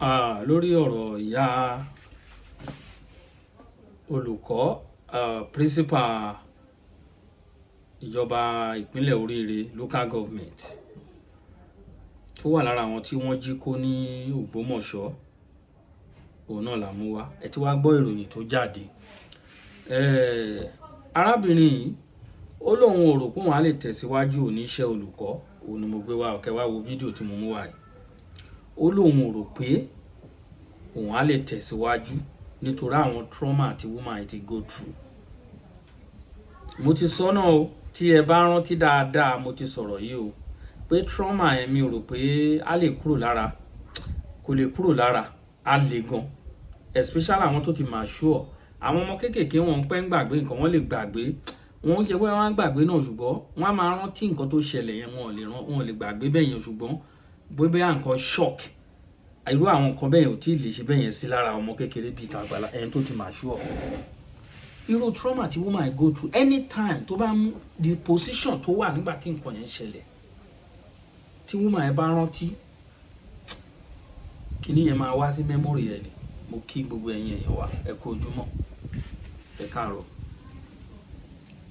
Lórí ọ̀rọ̀ ìyá olùkọ́ principal ìjọba ìpínlẹ̀ Oríire local government tó wà lára àwọn tí wọ́n jí kó ní Ògbómọ̀ṣọ́ òun náà là mú wá. Ẹ ti wá gbọ́ ìròyìn tó jáde. Arábìnrin yìí ó lóun ò rò pé òun á lè tẹ̀síwájú oníṣẹ́ olùkọ́. Òun ni mo gbé wá, ọ̀kẹ́ wá wo fídíò tí mo mú wá yìí. Ó lóun ò rò pé òun á lè tẹ̀síwájú nítorí àwọn trauma tí woman ti go through. Mo ti sọ náà o, tí ẹ bá rántí dáadáa mo ti sọ̀rọ̀ yìí o, pé trauma yẹn mi ò rò pé á lè kúrò lára, kò lè kúrò lára, á le gan, especially àwọn tó ti mature. Àwọn ọmọ kéékèèké wọn pẹ́ ń gbàgbé nǹkan, wọ́n lè gbàgbé, wọ́n ṣe pé wọ́n á gbàgbé náà, ṣùgbọ́n wọ́n á máa rántí nǹkan tó ṣẹlẹ̀ yẹn, wọn ò lè gbàgbé bẹ́ẹ̀ yẹn, ṣùgbọ́n bóyá nǹkan shock irú àwọn nǹkan bẹ́ẹ̀ yẹn ò tí ì lè ṣe bẹ́ẹ̀ yẹn sí lára ọmọ kékeré bíi tàgbàlá ẹni tó ti mature. Irú trauma tí woman go through anytime tó bá mú the position tó wà nígbà tí nǹkan yẹn ṣẹlẹ̀, tí woman yẹn bá rántí, kíní yẹn máa wá sí memory ẹ̀ ni. Mo kí gbogbo ẹ̀yin èèyàn wa, ẹ kú ojúmọ́, ẹ káàárọ̀.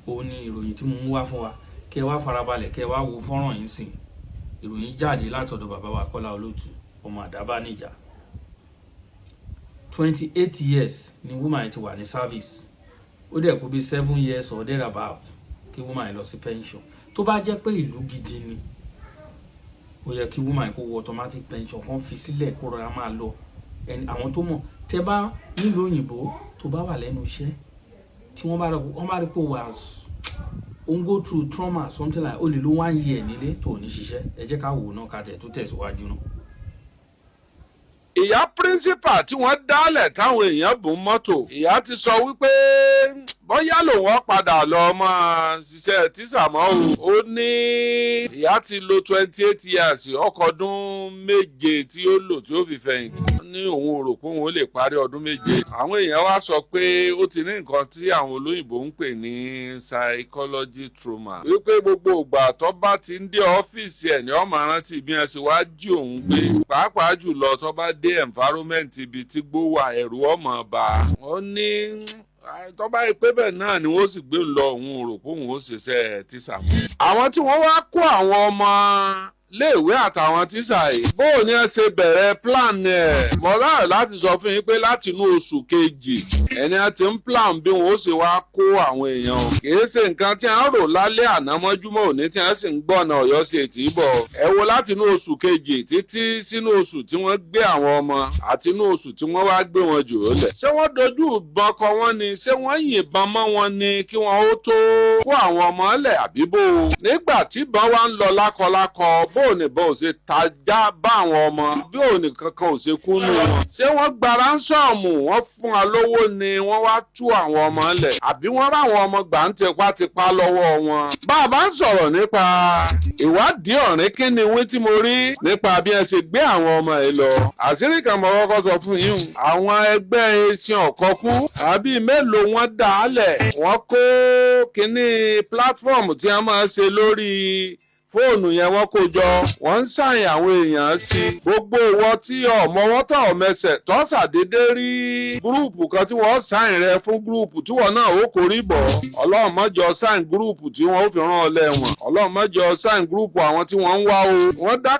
Òun ni ìròyìn tí mo mú wá fún wa, kẹ́ wá farabalẹ̀, kẹ́ wá wo fọ́nrán yìí sìn. Ìròyìn jáde látọ̀dọ̀ bàbá wa Kọ́lá Olótù, ọmọ Àdábánijà. 28 years ni woman yẹn ti wà ní service. Ó dẹ̀ kú bí 7 years or thereabout kí woman yẹn lọ sí pension. Tó bá jẹ́ pé ìlú gidi ni, ó yẹ kí woman yẹn kó wọ automatic pension, kan fi sílẹ̀ kó rọra máa lọ. Àwọn tó mọ̀, tẹ́ bá nílùú òyìnbó tó bá wà lẹ́nu iṣẹ́, tí wọ́n bá rí pé wà on go through trauma something like ó lè lo 1 year nílé tó ní ṣiṣẹ́. Ẹ jẹ́ ká wò náà ká tẹ̀ tó tẹ̀síwájú náà. Ìyá principal tí wọ́n dálẹ̀ táwọn èèyàn bùn mọ́tò, ìyá ti sọ wípé bóyá lòun padà lọ máa ṣiṣẹ́ tíṣà mọ́ o. Ó ní ìyá ti lo 28 years, ọkọ̀ ọdún 7 tí ó lò tí ó fi fẹ̀yìntì. Ó ní òun ò rò pé òun lè parí ọdún 7. Àwọn èèyàn wá sọ pé ó ti ní nǹkan tí àwọn olóyìnbó ń pè ní psychology trauma. Wípé gbogbo ìgbà tó bá ti ń dé ọ́fíìsì ẹ̀ ní ó máa rántí bí wọ́n ṣe wá jí òun gbé. Pàápàá jùlọ tó bá dé environment ibi tí gbówà ẹ̀rù ọmọ bá. Ó ní tó bá pé bẹ́ẹ̀ náà ni wọ́n sì gbé lọ òun rò pé òun ó ṣiṣẹ́ tíṣà mọ́. Àwọn tí wọ́n wá kó àwọn ọmọ léèwé àtàwọn tíṣà yìí, bóò ni ẹ ṣe bẹ̀rẹ̀ plan ẹ̀. Mo láyọ̀ láti sọ fún yín pé láti inú oṣù kejì ẹni ẹ ti ń plan bí wọn ó ṣe wá kó àwọn èèyàn o. Kì í ṣe nǹkan tí a ń rò lálẹ́ àná mọ́júmọ́ òní tí a sì ń gbọ́nà Ọ̀yọ́ ṣe tì í bọ̀. Ẹ wo láti inú oṣù kejì títí sínú oṣù tí wọ́n gbé àwọn ọmọ àti inú oṣù tí wọ́n wá gbé wọn jù ú lẹ̀. Ṣé wọ́n dojú ìbọn kọ wọ́n ni? Ṣé wọ́n yìnbọn mọ́ wọn ni kí wọ́n ó tó kó àwọn ọmọ lẹ̀ àbíbò? Nígbà tí ìbọn wá ń lọ lákọlákọ, bóò ní bó ṣe tajá bá àwọn ọmọ, bí òní kankan ò ṣe kú nù wọn. Ṣé wọ́n gba ránsọ́ọ̀mù, wọ́n fún wa lówó ni wọ́n wá tú àwọn ọmọ lẹ̀, àbí wọ́n rá àwọn ọmọ gbà ń tipátipá lọ́wọ́ wọn? Bàbá ń sọ̀rọ̀ nípa ìwádìí ọ̀rìn kíni wí tí mo rí nípa bí ẹ ṣe gbé àwọn ọmọ ẹ lọ. Àṣírí kan mo kọ́kọ́ sọ fún yín. Àwọn ẹgbẹ́ ẹṣin ọ̀kọ́kú àbí mélòó wọn dà á lẹ̀. Wọ́n kó kíní platform tí a máa ṣe lórí fóònù yẹn wọ́n kó jọ, wọ́n ń ṣàyìn àwọn èèyàn sí. Gbogbo ìwọ tí ọmọ wọn tọ̀ ọmẹsẹ̀ tó ṣàdédé rí gúrùpù kan tí wọ́n ṣàyìn rẹ fún gúrùpù tí wọ́n náà ó kórìí bọ̀. Ọlọ́run má jẹ́ ṣàyìn gúrùpù tí wọ́n ó fi rán ọ lẹ́wọ̀n. Ọlọ́run má jẹ́ ṣàyìn gúrùpù àwọn tí wọ́n ń wá o. Wọ́n dá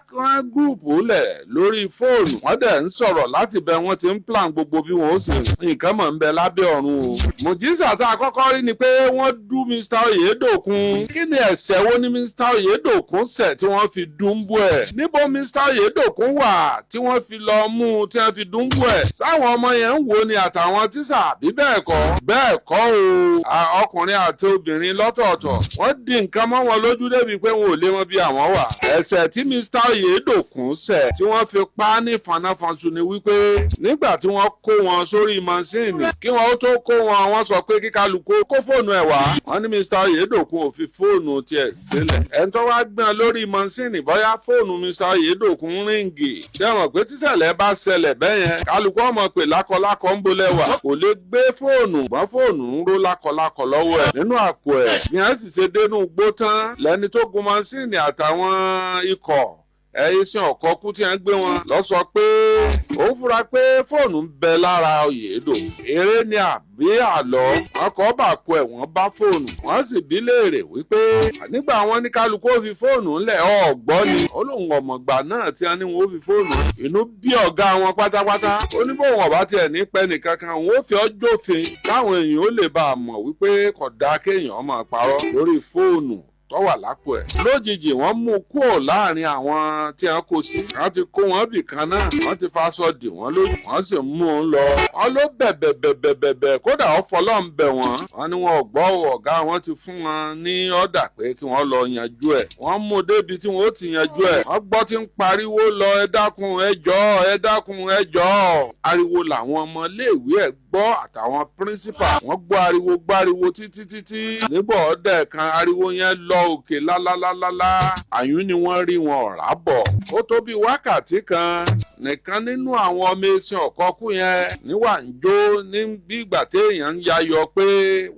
gúrùpù lẹ̀ lórí fóònù, wọ́n dẹ̀ ń sọ̀rọ̀ láti bẹ̀ wọ́n ti ń plan gbogbo bí wọ́n ó sì nǹkan mọ̀ ń bẹ lábẹ́ ọ̀run o. Mùjísà tá a kọ́kọ́ rí ni pé wọ́n dú Mr. Oyèdòkun. Kí ni ẹ̀ṣẹ̀ wo ni Mr. Oyèdòkun ṣẹ̀ tí wọ́n fi dùnbù ẹ̀? Níbo Mr. Oyèdòkun wà tí wọ́n fi lọ mú tí wọ́n fi dùnbù ẹ̀? Sáwọn ọmọ yẹn ń wo ni àtàwọn tíṣà bí bẹ́ẹ̀ kọ́? Bẹ́ẹ̀ kọ́ o. Ọkùnrin àti obìnrin lọ́tọ̀ọ̀tọ̀ wọ́n di nǹkan mọ́ wọn lójú débi pé wọn ò lè mọ bí àwọn wà. Ẹ̀ṣẹ̀ tí Mr. Oyèdòkun ṣẹ̀ tí wọ́n fi pa á ní fanáfanṣu ni wípé nígbà tí wọ́n kó wọn sórí mansíìnì kí wọ́n ó tó kó wọn, wọ́n sọ pé kíkálukú kó fóònù ẹ̀ wá. Wọ́n ní Mr. Oyèdòkun ò fi fóònù tiẹ̀ sílẹ̀. Ẹni tó wá gbọ́n lórí mansíìnì bóyá fóònù Mr. Oyèdòkun ríǹgì. Ṣé mọ̀ pé tíṣẹ̀lẹ̀ bá ṣẹlẹ̀ bẹ́yẹn kálukú ọmọ pé lákọlákọ ń bolẹ̀ wà. Kò lè gbé fóònù, gbọ́n fóònù ń ró lákọlákọ lọ́wọ́ ẹ̀ nínú àpò ẹ̀. Ní a sì ṣe dénú gbó tán lẹ́ni tó gun mansíìnì àtàwọn ikọ̀ ẹ̀sìn ọ̀kọ́kú tí wọ́n gbé wọn lọ sọ pé òun fura pé fóònù ń bẹ lára Oyèdò. Eré ni àbí àlọ́ wọn kọ́ bà kó ẹ̀ wọ́n bá fóònù wọ́n sì bí léèrè wípé nígbà wọn ní kálukú ó fi fóònù ńlẹ̀ ọ̀gbọ́n ni ó lóun ọ̀mọ̀gbà náà tí wọ́n ní wọn ó fi fóònù inú bí ọ̀gá wọn pátápátá ó ní bóun ọ̀bá tiẹ̀ ní pẹ́ nìkankan òun ó fi ọjọ́ òfin káwọn èèyàn ó lè bá a mọ̀ wípé kò dáa kéèyàn máa parọ́ lórí fóònù tó wà lápò ẹ̀. Lójijì wọ́n mú kúrò láàrin àwọn tí wọ́n kó sí. Wọ́n ti kó wọn bì kan náà. Wọ́n ti faṣọ dì wọ́n lójú. Wọ́n sì mú un lọ. Wọ́n ló bẹ̀bẹ̀ kódà ó fọlọ́ ń bẹ̀ wọ́n. Wọ́n ní wọn ò gbọ́ ọ̀gá wọn ti fún wọn ní ọ̀dà pé kí wọ́n lọ yanjú ẹ̀. Wọ́n mú débi tí wọ́n ó ti yanjú ẹ̀. Wọ́n gbọ́ tí ń pariwo lọ ẹ dákun ẹ jọ̀ọ́ ẹ dákun ẹ jọ̀ọ́. Ariwo làwọn ọmọ iléèwé ẹ̀ gbọ́ àtàwọn píríncípà. Wọ́n gbọ́ ariwo gbáriwo títí. Níbọ̀ ọ̀dẹ̀ kan ariwo yẹn lọ òkè lálálálálá àyún ni wọ́n rí wọn ọ̀rá bọ̀. Ó tó bí wákàtí kan nìkan nínú àwọn ọmọ ẹ̀sìn ọ̀kọ́kú yẹn níwà ń jó ní bí ìgbà téèyàn ń yayọ pé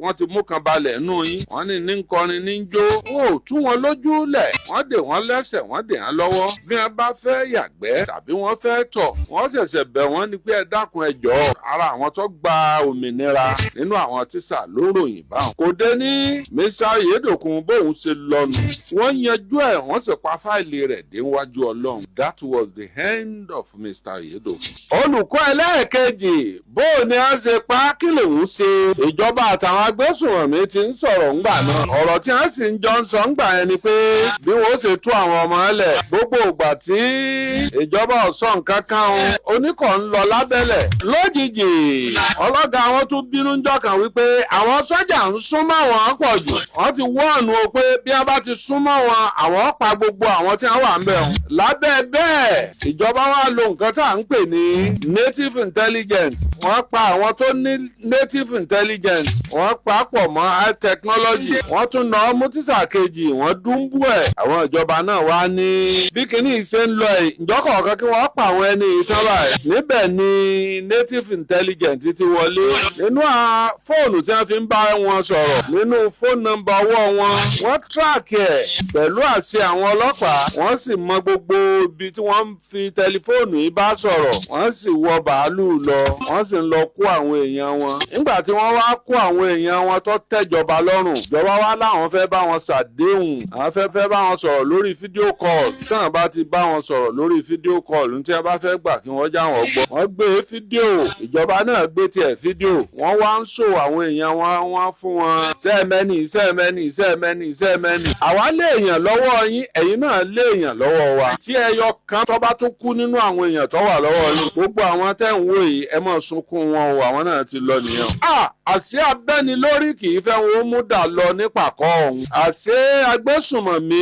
wọ́n ti mú kan balẹ̀ nù yín. Wọ́n ní kọrin ní jó. Wọn ò tú wọn lójú lẹ̀. Wọ́n dè wọ́n lẹ́sẹ̀ wọ́n dè wọ́n lọ́wọ́. Bí wọ́n bá fẹ́ yàgbẹ́ tàbí wọ́n fẹ́ tọ̀ wọ́n ṣẹ̀ṣẹ̀ bẹ̀ wọ́n ní pé ẹ dákun ẹ jọ̀ọ́. Ara àwọn tó gba òmìnira nínú àwọn tíṣà ló ròyìn báwọn. Kò dé ní Mr. Oyèdòkun bóun ṣe lọ́nu. Wọ́n yanjú ẹ̀ wọ́n sì pa fáìlì rẹ̀ déwájú Ọlọ́run. That was the end of Mr. Oyèdòkun. Olùkọ́ ẹlẹ́ẹ̀kejì bóò ni a ṣe pa kí lòun ṣe. Ìjọba àtàwọn agbésùnmọ̀mí ti ń sọ̀rọ̀ ńgbà náà. Ọ̀rọ̀ tí wọ́n sì ń jọ ń sọ ńgbà yẹn ni pé bí wọ́n ṣe tú àwọn ọmọ ẹlẹ̀ gbogbo ìgbà tí ìjọba ọ̀sán nǹkan kan oníkọ̀ ń lọ lábẹ́lẹ̀. Lójijì ọlọ́gá wọn tún bínú ńjọ́ kan wípé àwọn sọ́jà ń súnmọ́ wọn pọ̀ jù. Wọ́n ti wọ́ọ̀nù o pé bí a bá ti súnmọ́ wọn àwọn pa gbogbo àwọn tí wọ́n wà ń bẹ̀ wọn. Lábẹ́ bẹ́ẹ̀ ìjọba wa lo nǹkan tá à ń pè ní native intelligence. Wọ́n pa àwọn tó ní native intelligence. Wọ́n pa pọ̀ mọ́ high technology. Wọ́n tún nà ọmú tíṣà kejì wọ́n dúnbú ẹ̀. Àwọn ìjọba náà wá ní bí kinní ṣe ń lọ ẹ̀ ìjọkọ̀ọ̀kan kí wọ́n pa àwọn ẹni ìsanra ẹ̀. Níbẹ̀ ni native intelligence ti wọlé. Nínú fóònù tí wọ́n fi ń bá wọn sọ̀rọ̀ nínú fóònù nọ́mbà ọwọ́ wọn wọ́n track ẹ̀ pẹ̀lú àṣẹ àwọn ọlọ́pàá. Wọ́n sì mọ gbogbo ibi tí wọ́n fi tẹlifóònù yìí bá sọ̀rọ̀. Wọ́n sì wọ bàálù lọ. Wọ́n sì ń lọ kó àwọn èèyàn wọn. Nígbà tí wọ́n wá kó àwọn èèyàn wọn tó tẹ́jọba lọ́rùn. Ìjọba wa láwọn fẹ́ bá wọn ṣàdéhùn. Àwọn fẹ́ bá wọn sọ̀rọ̀ lórí fídíò call. Tí wọ́n bá ti bá wọn sọ̀rọ̀ lórí fídíò call ní tí wọ́n bá fẹ́ gbà kí wọ́n já wọn gbọ́. Wọ́n gbé fídíò. Ìjọba náà gbé tiẹ̀ fídíò. Wọ́n wá ń ṣò àwọn èèyàn wọn fún wọn. Sẹ́ẹ̀mẹ́nì. Àwa lé èèyàn lọ́wọ́ yín ẹ̀yin náà lé èèyàn lọ́wọ́ wa. Tí ẹyọ kan tó bá tún kú nínú àwọn èèyàn tó wà lọ́wọ́ yín. Gbogbo àwọn tẹ́ ń wò yìí ẹ má sunkún wọn o àwọn náà ti lọ nìyẹn. Àṣé abẹ́ni lórí kì í fẹ́ wọn ó mú dà lọ nípàkọ́ ọ̀hún. Àṣé agbésùnmọ̀mí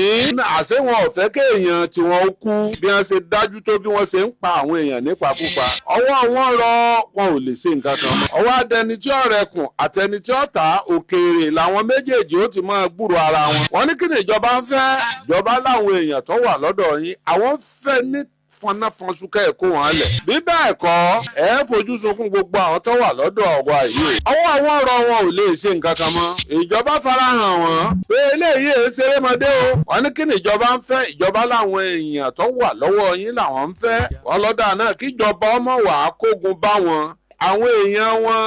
àṣé wọn ò fẹ́ kéèyàn tí wọn ó kú bí wọ́n ṣe dájú tó bí wọ́n ṣe ń pa àwọn èèyàn nípakúpa. Ọwọ́ wọn rọ wọn ò lè ṣe nǹkan kan mọ́. Ọwọ́ adẹni tí ó rẹkùn àtẹni tí ó tà òkèèrè làwọn méjèèjì ó ti máa gbúrò ara wọn. Wọ́n ní kí ni ìjọba ń fẹ́? Ìjọba láwọn èèyàn tó wà lọ́dọ̀ yín àwọn fẹ́ ní fọnáfọnsúkẹ́ ẹ̀kọ́ wọn lẹ̀. Bí bẹ́ẹ̀ kọ́ ẹ fojú sunkún gbogbo àwọn tó wà lọ́dọ̀ wa yìí. Ọwọ́ àwọn ọ̀rọ̀ wọn ò lè ṣe nǹkan kan mọ́. Ìjọba farahàn wọn pé eléyìí èé ṣerémọdé o. Wọ́n ní kí ni ìjọba ń fẹ́? Ìjọba láwọn èèyàn tó wà lọ́wọ́ yín làwọn ń fẹ́. Wọ́n lọ́dà náà kíjọba ọmọ wàá kógun bá wọn. Àwọn èèyàn wọn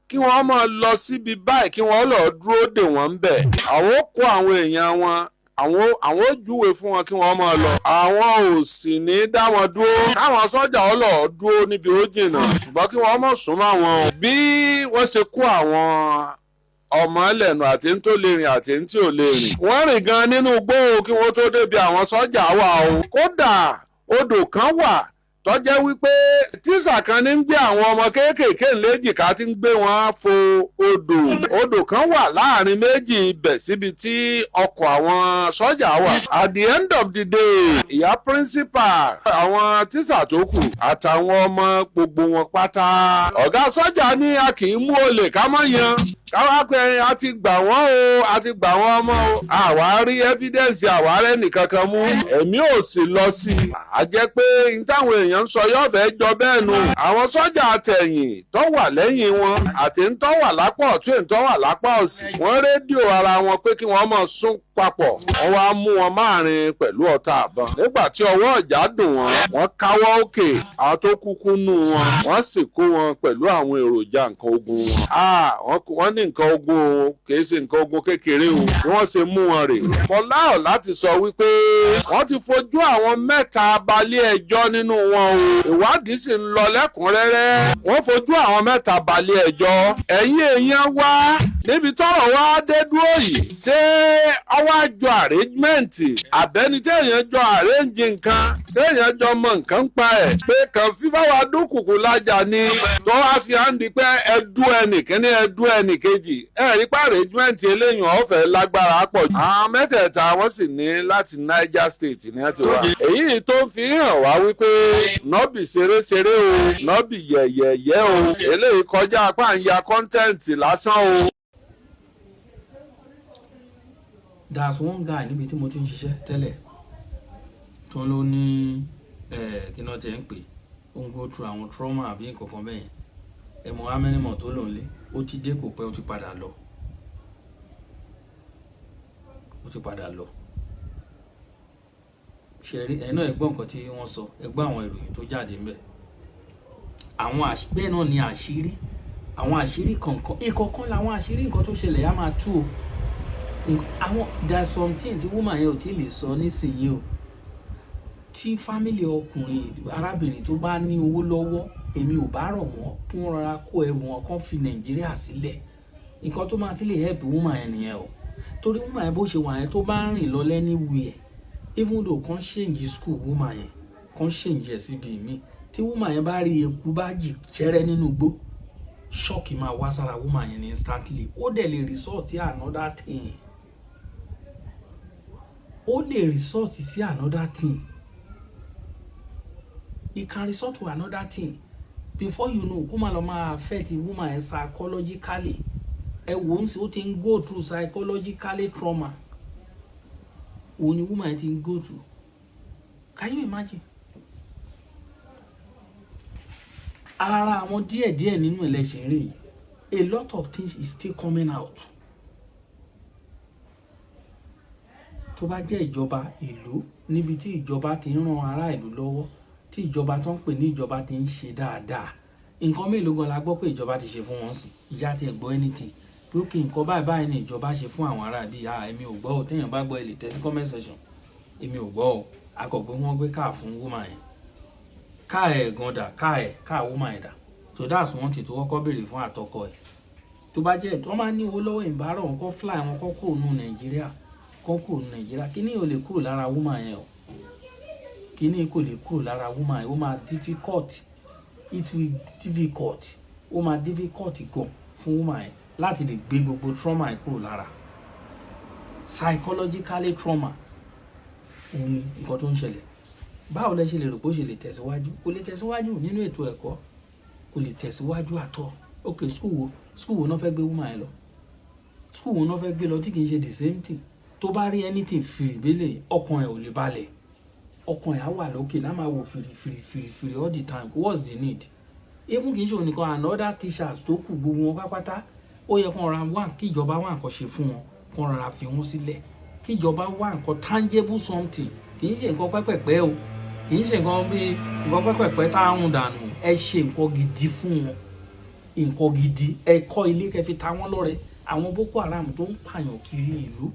kí wọ́n máa lọ síbi báyìí kí wọ́n lọ dúró dè wọ́n ń bẹ̀. Àwọn kó àwọn èèyàn wọn àwọn ó júwe fún wọn kí wọ́n máa lọ. Àwọn ò sì ní dá wọn dúró. Káwọn sọ́jà ọlọ́ dúró níbi ó jìnnà ṣùgbọ́n kí wọ́n mọ̀ súnmọ́ wọn. Bí wọ́n ṣe kó àwọn ọmọ ẹlẹ́nu àti ń tó lè rìn àti ń tí ò lè rìn. Wọ́n rìn gan nínú igbó kí wọ́n tó débi àwọn sọ́jà wà o. Kódà odò kan wà tọ́jẹ́ wípé tíṣà kan ní ń gbé àwọn ọmọ kéékèèké léjìká tí ń gbé wọn fo odò kan wà láàrin méjì ibẹ̀ síbi tí ọkọ̀ àwọn sọ́jà wà. At the end of the day ìyá principal àwọn tíṣà tó kù àtàwọn ọmọ gbogbo wọn pátá. Ọ̀gá sọ́jà ní a kì í mú olè ká mọ́ yan. Káwá pé a ti gbà wọ́n o a ti gbà wọ́n ọmọ o. Àwa rí evidence àwa rẹ̀ nìkan kan mú. Èmi ò sì lọ sí i. A jẹ́ pé n táwọn èèyàn ń sọ yóò fẹ́ jọ bẹ́ẹ̀ nù. Àwọn sọ́jà àtẹ̀yìn tó wà lẹ́yìn wọn àti ń tó wà lápá ọ̀tún ń tó wà lápá òsì. Wọ́n rédíò ara wọn pé kí wọ́n máa sún papọ̀ wọ́n wá mú wọn máàrin pẹ̀lú ọ̀tá àbọn. nígbà tí ọwọ́ ọ̀já dùn wọ́n káwọ́ òkè àwọn tó kúkú nù wọn wọ́n sì kó wọn pẹ̀lú àwọn èròjà nǹkan ogun wọn. wọ́n ní nǹkan ogun kìí ṣe nǹkan ogun kékeré o bí wọ́n ṣe mú wọn rè. mo láyọ̀ láti sọ wípé wọ́n ti fojú àwọn mẹ́ta balẹ̀ ẹjọ́ nínú wọn o. ìwádìí sì ń lọ lẹ́kùnrẹ́rẹ́. wọ́n fojú àwọn mẹ́ta balẹ̀ ẹjọ́. ẹ̀yin èèyàn wá níbi tọ́rọ̀ wá dé dúró yìí ṣé ọwọ́ àjọ arrangement àbẹ́ni téèyàn jọ arrange nǹkan téèyàn jọ mọ nǹkan pa ẹ̀ pé kàn fi báwa dúnkùkù lájà ni tó wá fi hàn di pé ẹdú ẹnìkíní ẹdú ẹnìkejì rí pé arrangement eléyìí ọ̀fẹ́ lágbára pọ̀ jù. àwọn mẹ́tẹ̀ẹ̀ta wọ́n sì ní láti Niger State ní ẹ̀ ti wá. èyí tó ń fi hàn wá wípé nọ́bì ṣeréṣeré o nọ́bì yẹ̀yẹ̀yẹ́ o eléyìí kọjá apá ń ya content lásán o. There's one guy níbi tí mo ti ń ṣiṣẹ́ tẹ́lẹ̀ tó ló ní kí náà ti ń pè ó ń go through àwọn trauma àbí nǹkan kan bẹ́yẹn ẹ̀mọ́ amẹ́nìmọ̀ tó lò ń lé ó ti dé kò pẹ́ ó ti padà lọ ṣẹ̀rí ẹ̀ náà ẹ̀gbọ́n nǹkan tí wọ́n sọ ẹ̀gbọ́n àwọn ìròyìn tó jáde ńbẹ̀ àwọn bẹ́ẹ̀ náà ni àṣírí àwọn àṣírí kọ̀ọ̀kan ìkọ̀ọ̀kan làwọn àṣírí nǹkan tó ṣẹlẹ̀ á máa tú o àwọn there's something tí woman yẹn ò tí lè sọ nísìnyí o tí fámìlì ọkùnrin arábìnrin tó bá ní owó lọ́wọ́ èmi ò bá rọ̀ wọ́n kí wọ́n rọra kó ẹrù wọn kán fi Nàìjíríà sílẹ̀ nǹkan tó máa ti lè help woman yẹn nìyẹn o torí woman yẹn bó ṣe wà yẹn tó bá ń rìn lọ anywhere even though kán change school woman yẹn kán change ẹ̀ síbi mi tí woman yẹn bá rí eku bá jì jẹ́rẹ́ nínú igbó ṣọ́ọ̀kì máa wá sára woman yẹn instantly ó dẹ̀ lè resort sí another thing it can resort to another thing before you know kó máa lọ máa affect woman yẹn psychologically ẹ wò ó ń sè ó ti ń go through psychologically trauma òun ni woman yẹn ti ń go through can you imagine ara àwọn díẹ̀díẹ̀ nínú election rẹ̀ a lot of things is still coming out tó bá jẹ́ ìjọba ìlú níbi tí ìjọba ti ń ran ará ìlú lọ́wọ́ tí ìjọba tó ń pè ní ìjọba ti ń ṣe dáadáa nǹkan mélòó gan la gbọ́ pé ìjọba ti ṣe fún wọn sí ìyá ti ẹ̀gbọ́ anything lókè nǹkan báyìí ni ìjọba ṣe fún àwọn ará bíi èmi ò gbọ́ ò téèyàn bá gbọ́ ẹ lè tẹ́sí comment section èmi ò gbọ́ ò akọ̀gbẹ́ wọn gbé káà fún woman yẹn káà ẹ̀ gan dà káà woman yẹn dà so that's one thing tó kọ́kọ́ béèrè fún àtọkọ ẹ̀ tó bá jẹ́ tó máa ní owó lọ́wọ́ ìbárọ̀ wọn kọ́ fly wọn kọ́ kúrò nù Nàìjíríà kíní ò lè kúrò lára woman yẹn o kíní kò lè kúrò lára woman yẹn ó máa difficult gan fún woman yẹn láti lè gbé gbogbo trauma yẹn kúrò lára psychologically trauma òun ni nǹkan tó ń ṣẹlẹ̀ báwo lẹ ṣe lè rò pé ó ṣe lè tẹ̀síwájú kò lè tẹ̀síwájú nínú ètò ẹ̀kọ́ kò lè tẹ̀síwájú àtọ̀ ok school wo náà fẹ́ gbé woman yẹn lọ school wo náà fẹ́ gbé lọ tí kì í ṣe the same thing tó bá rí anything fìrìbélè ọkàn ẹ̀ ò lè balẹ̀ ọkàn ẹ̀ á wà lókè náà máa wò fìrì all the time what's the need even kì í ṣe ònìkan and other teachers tó kù gbogbo wọn pátápátá ó yẹ kán ra wá kí ìjọba wá nǹkan ṣe fún wọn kán rárá fi wọn sílẹ̀ kí ìjọba wá nǹkan tangible something kì í ṣe nǹkan pẹ́pẹ́pẹ́ o kì í ṣe nǹkan bí nǹkan pẹ́pẹ́pẹ́ tá a ń dànù ẹ ṣe nǹkan gidi fún wọn nǹkan gidi ẹ kọ́ ilé kẹfì ta wọ́n lọ́rẹ àwọn Boko Haram tó ń pààyàn kiri ìlú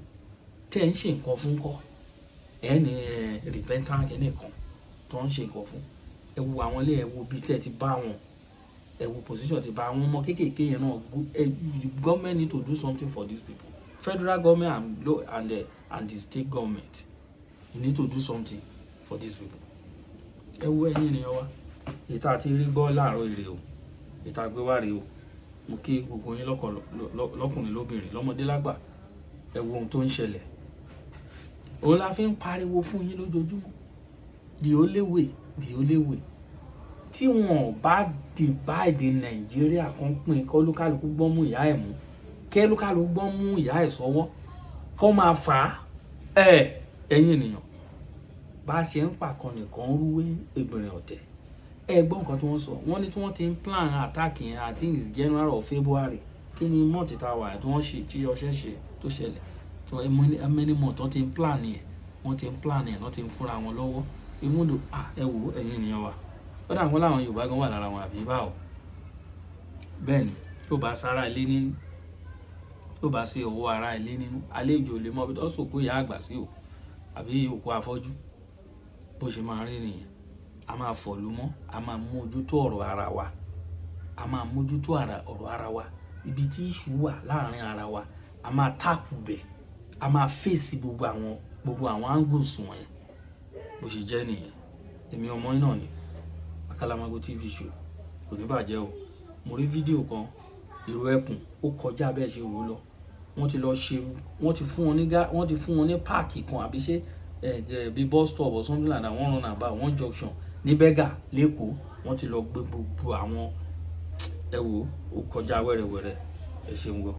tẹ́ ń ṣe nǹkan fún kọ́ ẹ ní repentant ẹnìkan tó ń ṣe nǹkan fún ẹ wo àwọn ilé ẹ wo bí tẹ́ ti bá wọn ẹ wo position ti bá àwọn ọmọ kéékèèké yẹn náà government need to do something for these people federal government and the state government you need to do something for these people ẹ wo ẹ̀yin ènìyàn wa ìta àti rí gbọ́ láàárọ̀ èrè o ìta gbé wá rèé o mo kí gbogbo yín lọ́kùnrin lóbìnrin lọ́mọdé lágbà ẹ wo ohun tó ń ṣẹlẹ̀ òun la fi ń pariwo fún yín lójoojúmọ́ the only way tí wọn bá divide Nàìjíríà kan pín kọlùkálùkù gbọ́n mú ìyá ẹ̀ mú kẹlùkálùkù gbọ́n mú ìyá ẹ̀ sọ́wọ́ kọ́ máa fà á ẹ̀yin ènìyàn bá a ṣe ń pàkan nìkan rúwé ìbìrìn ọ̀tẹ̀ ẹ gbọ́ nǹkan tí wọ́n sọ wọ́n ní tí wọ́n ti ń plan attack yẹn I think it's January or February kí ni mọ́ọ̀tì tá a wà tí wọ́n ṣe tí ọṣẹ́ ṣe tó ṣẹlẹ̀ so many more tó ti ń plan ẹ̀ wọ́n ti ń plan ẹ̀ wọ́n ti ń fúnra wọn lọ́wọ́ ìmúdò ẹ wò ẹ̀yin ènìyàn wa ó dà wọ́n láwọn Yorùbá gan wà lára wọn àbí báwo bẹ́ẹ̀ ni tó bá sára ilé nínú tó bá sí owó ara ilé nínú àlejò lè mọ ibi tó sòkò ìyá àgbà sí o àbí òkú afọ́jú bó ṣe máa rí nìyẹn a máa fọ̀lú mọ́ a máa mójútó ọ̀rọ̀ ara wa a máa mójútó ọ̀rọ̀ ara wa ibi tí ìṣù wà láàrin ara wa a máa tákù bẹ̀ a máa fèsì gbogbo àwọn angles wọn yẹn bó ṣe jẹ́ nìyẹn èmi ọmọ yín náà ni Akalamago TV show kò ní bàjẹ́ o mo rí fídíò kan ìró ẹkùn ó kọjá bẹ́ẹ̀ ṣe rò lọ wọ́n ti fún wọn ní páàkì kan àbí ṣe bí bus stop or something like that wọ́n run about one junction ní Berger lẹ́kọ̀ọ́ wọ́n ti lọ gbé gbogbo àwọn ẹ wò ó kọjá wẹ́rẹ́wẹ́rẹ́ ẹ ṣeun gan.